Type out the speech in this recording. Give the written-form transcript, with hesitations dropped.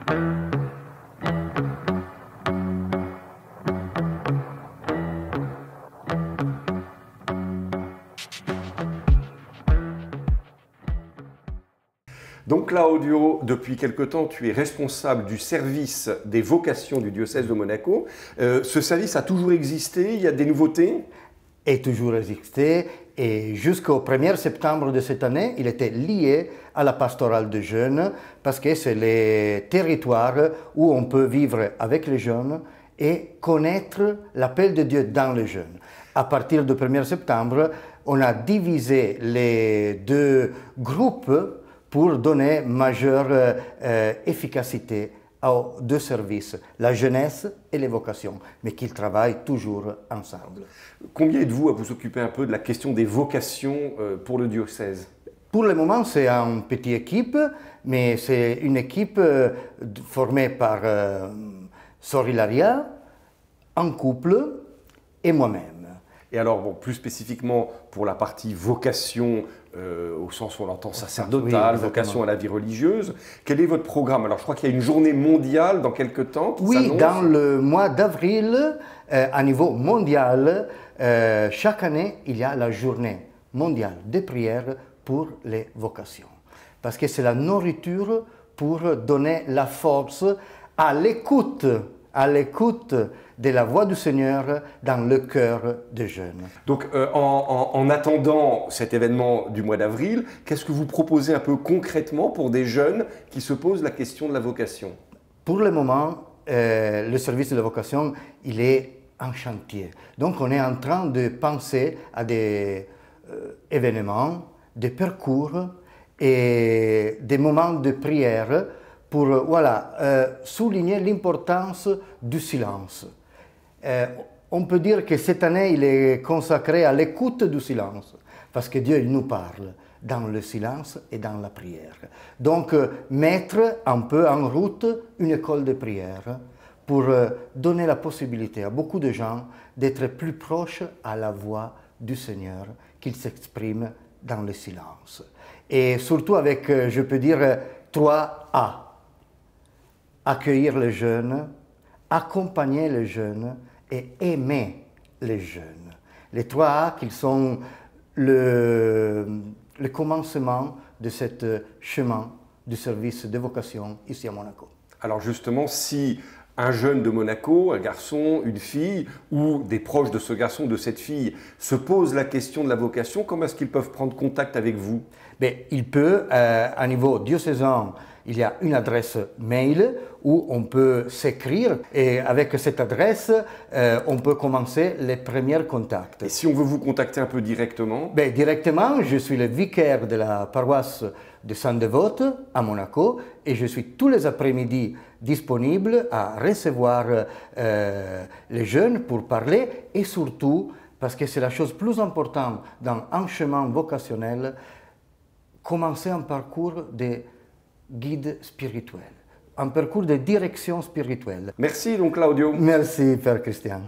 Donc Claudio, depuis quelque temps, tu es responsable du service des vocations du diocèse de Monaco. Ce service a toujours existé, il y a des nouveautés? Et toujours existé, et jusqu'au 1er septembre de cette année, il était lié à la pastorale de jeunes, parce que c'est les territoires où on peut vivre avec les jeunes et connaître l'appel de Dieu dans les jeunes. À partir du 1er septembre, on a divisé les deux groupes pour donner majeure efficacité aux deux services, la jeunesse et les vocations, mais qu'ils travaillent toujours ensemble. Combien êtes-vous à vous occuper un peu de la question des vocations pour le diocèse? Pour le moment, c'est une petite équipe, mais c'est une équipe formée par Sor Hilaria, un couple et moi-même. Et alors, bon, plus spécifiquement pour la partie vocation, au sens où on entend sacerdotale, oui, vocation à la vie religieuse, quel est votre programme? Alors, je crois qu'il y a une journée mondiale dans quelques temps qui s'annonce. Oui, dans le mois d'avril, à niveau mondial, chaque année, il y a la journée mondiale de prière pour les vocations. Parce que c'est la nourriture pour donner la force à l'écoute de la voix du Seigneur dans le cœur des jeunes. Donc en attendant cet événement du mois d'avril, qu'est-ce que vous proposez un peu concrètement pour des jeunes qui se posent la question de la vocation? Pour le moment, le service de la vocation, il est en chantier. Donc on est en train de penser à des événements, des parcours et des moments de prière pour souligner l'importance du silence. On peut dire que cette année, il est consacré à l'écoute du silence, parce que Dieu il nous parle dans le silence et dans la prière. Donc, mettre un peu en route une école de prière pour donner la possibilité à beaucoup de gens d'être plus proches à la voix du Seigneur, qu'il s'exprime dans le silence. Et surtout avec, je peux dire, 3 A. Accueillir les jeunes, accompagner les jeunes et aimer les jeunes. Les 3 A qui sont le commencement de ce chemin du service de vocation ici à Monaco. Alors justement, si un jeune de Monaco, un garçon, une fille, ou des proches de ce garçon, de cette fille, se posent la question de la vocation, comment est-ce qu'ils peuvent prendre contact avec vous? Il peut, à niveau diocésain, il y a une adresse mail où on peut s'écrire et avec cette adresse, on peut commencer les premiers contacts. Et si on veut vous contacter un peu directement? Directement, je suis le vicaire de la paroisse de Sainte-Dévote à Monaco et je suis tous les après-midi disponible à recevoir les jeunes pour parler et surtout, parce que c'est la chose plus importante dans un chemin vocationnel, commencer un parcours de guide spirituel, un parcours de direction spirituelle. Merci donc Claudio. Merci Père Christian.